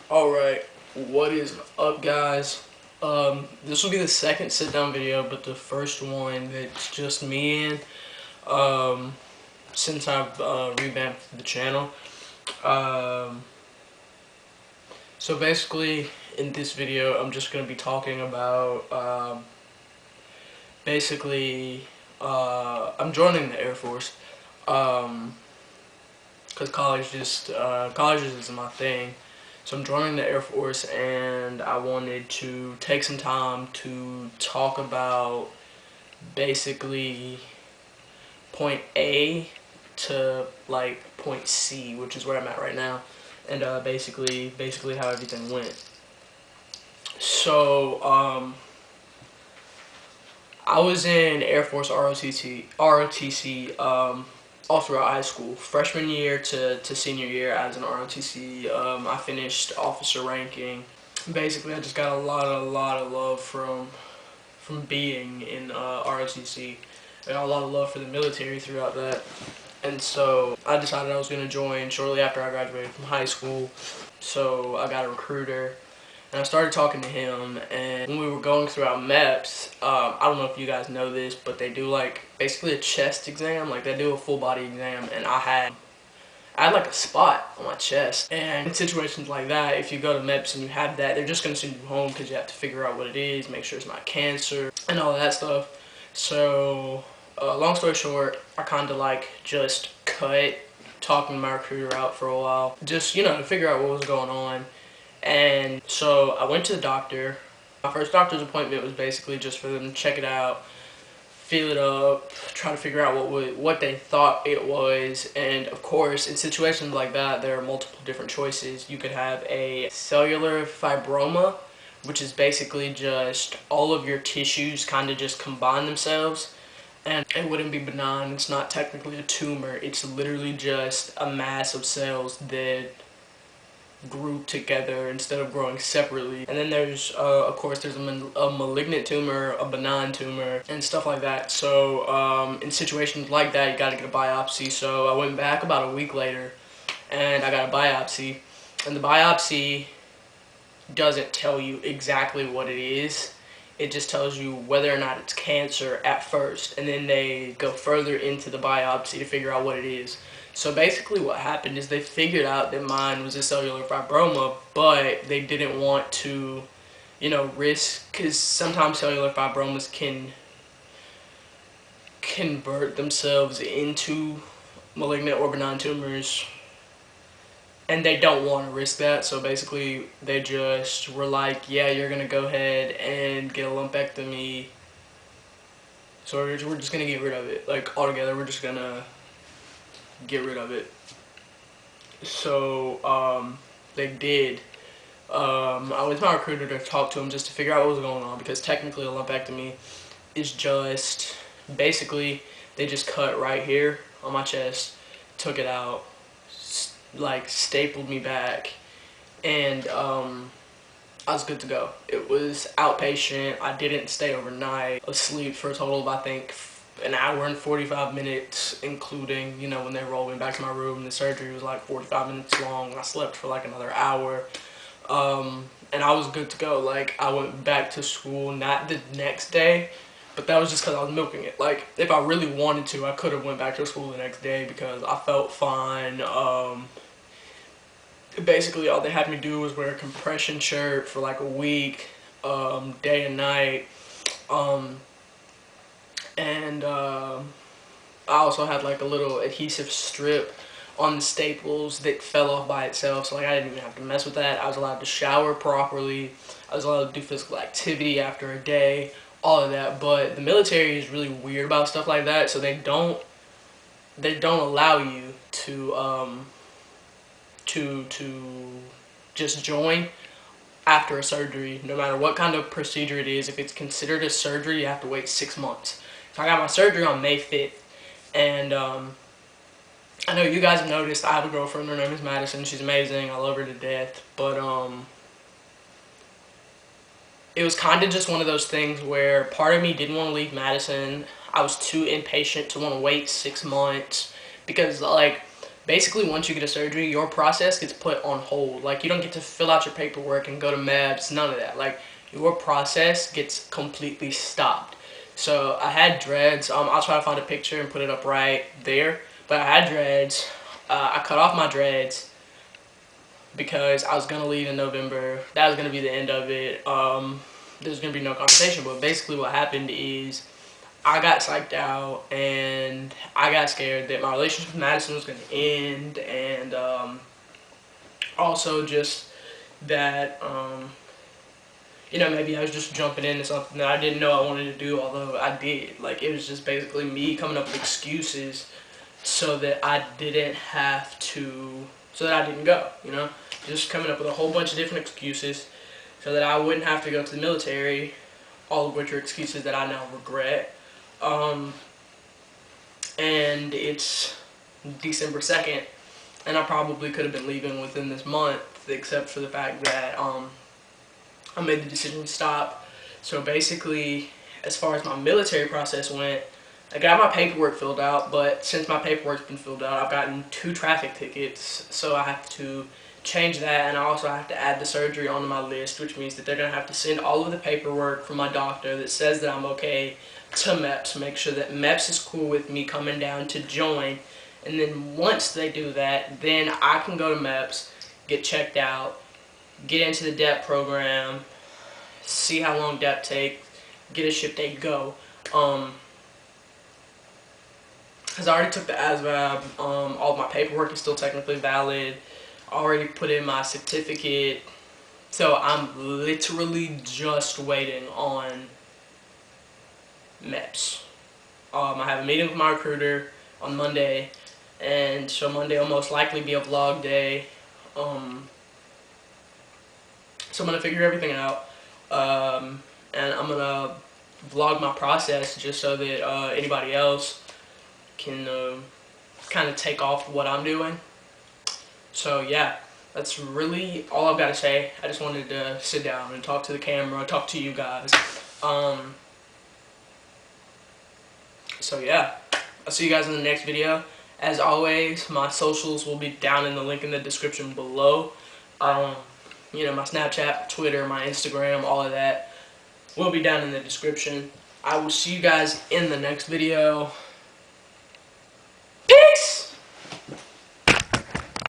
Alright, what is up, guys? This will be the second sit-down video, but the first one that's just me in, since I've revamped the channel. Um, so basically, in this video, I'm just going to be talking about, I'm joining the Air Force, because college isn't my thing. So I'm joining the Air Force, and I wanted to take some time to talk about basically point A to like point C, which is where I'm at right now, and basically how everything went. So I was in Air Force ROTC all throughout high school. Freshman year to senior year, I was in ROTC. I finished officer ranking. Basically, I just got a lot of love from being in ROTC. I got a lot of love for the military throughout that. And so I decided I was going to join shortly after I graduated from high school. So I got a recruiter, and I started talking to him, and when we were going through our MEPS, I don't know if you guys know this, but they do like basically a chest exam, like they do a full body exam, and I had like a spot on my chest. And in situations like that, if you go to MEPS and you have that, they're just going to send you home because you have to figure out what it is, make sure it's not cancer, and all that stuff. So long story short, I kind of like just cut talking my recruiter out for a while, just, you know, to figure out what was going on. And so I went to the doctor. My first doctor's appointment was basically just for them to check it out, feel it up, try to figure out what they thought it was. And of course, in situations like that, there are multiple different choices. You could have a cellular fibroma, which is basically just all of your tissues kind of just combine themselves, and it wouldn't be benign. It's not technically a tumor. It's literally just a mass of cells that group together instead of growing separately. And then there's of course there's a malignant tumor, a benign tumor, and stuff like that. So in situations like that, you got to get a biopsy. So I went back about a week later, and I got a biopsy, and the biopsy doesn't tell you exactly what it is. It just tells you whether or not it's cancer at first, and then they go further into the biopsy to figure out what it is. So basically what happened is they figured out that mine was a cellular fibroma, but they didn't want to, you know, risk, because sometimes cellular fibromas can convert themselves into malignant or benign tumors, and they don't want to risk that. So basically they just were like, yeah, you're gonna go ahead and get a lumpectomy, so we're just gonna get rid of it, like altogether. We're just gonna get rid of it. So they did. I went to my recruiter to talk to him just to figure out what was going on, because technically a lumpectomy is just basically they just cut right here on my chest, took it out, like stapled me back, and I was good to go. It was outpatient. I didn't stay overnight. I was asleep for a total of, I think, an hour and 45 minutes, including, you know, when they rolled me back to my room. The surgery was like 45 minutes long. I slept for like another hour. And I was good to go. Like, I went back to school, not the next day, but that was just because I was milking it. Like, if I really wanted to, I could have went back to school the next day because I felt fine. Basically, all they had me do was wear a compression shirt for like a week, day and night. And I also had like a little adhesive strip on the staples that fell off by itself, so like I didn't even have to mess with that. I was allowed to shower properly. I was allowed to do physical activity after a day, all of that. But the military is really weird about stuff like that, so they don't allow you to just join after a surgery, no matter what kind of procedure it is. If it's considered a surgery, you have to wait 6 months. So I got my surgery on May 5th, and I know you guys have noticed I have a girlfriend. Her name is Madison. She's amazing. I love her to death. But it was kind of just one of those things where part of me didn't want to leave Madison. I was too impatient to want to wait 6 months, because like basically once you get a surgery, your process gets put on hold. Like, you don't get to fill out your paperwork and go to MEPS, none of that. Like, your process gets completely stopped. So I had dreads. I'll try to find a picture and put it up right there. But I had dreads. I cut off my dreads because I was gonna leave in November. That was gonna be the end of it. There's gonna be no conversation. But basically, what happened is I got psyched out and I got scared that my relationship with Madison was gonna end, and also just that maybe I was just jumping into something that I didn't know I wanted to do, although I did. Like, it was just basically me coming up with excuses so that I didn't have to, so that I didn't go, just coming up with a whole bunch of different excuses so that I wouldn't have to go to the military, all of which are excuses that I now regret. And it's December 2nd, and I probably could have been leaving within this month, except for the fact that I made the decision to stop. So basically, as far as my military process went, I got my paperwork filled out, but since my paperwork's been filled out, I've gotten 2 traffic tickets, so I have to change that, and I also have to add the surgery onto my list, which means that they're going to have to send all of the paperwork from my doctor that says that I'm okay to MEPS, make sure that MEPS is cool with me coming down to join, and then once they do that, then I can go to MEPS, get checked out, get into the DEP program, see how long DEP takes, get a ship date, go. Because I already took the ASVAB, all of my paperwork is still technically valid, I already put in my certificate, so I'm literally just waiting on MEPS. I have a meeting with my recruiter on Monday, and so Monday will most likely be a vlog day. So I'm going to figure everything out, and I'm going to vlog my process just so that anybody else can kind of take off what I'm doing. So yeah, that's really all I've got to say. I just wanted to sit down and talk to the camera, talk to you guys. So yeah, I'll see you guys in the next video. As always, my socials will be down in the link in the description below. My Snapchat, Twitter, my Instagram, all of that will be down in the description. I will see you guys in the next video.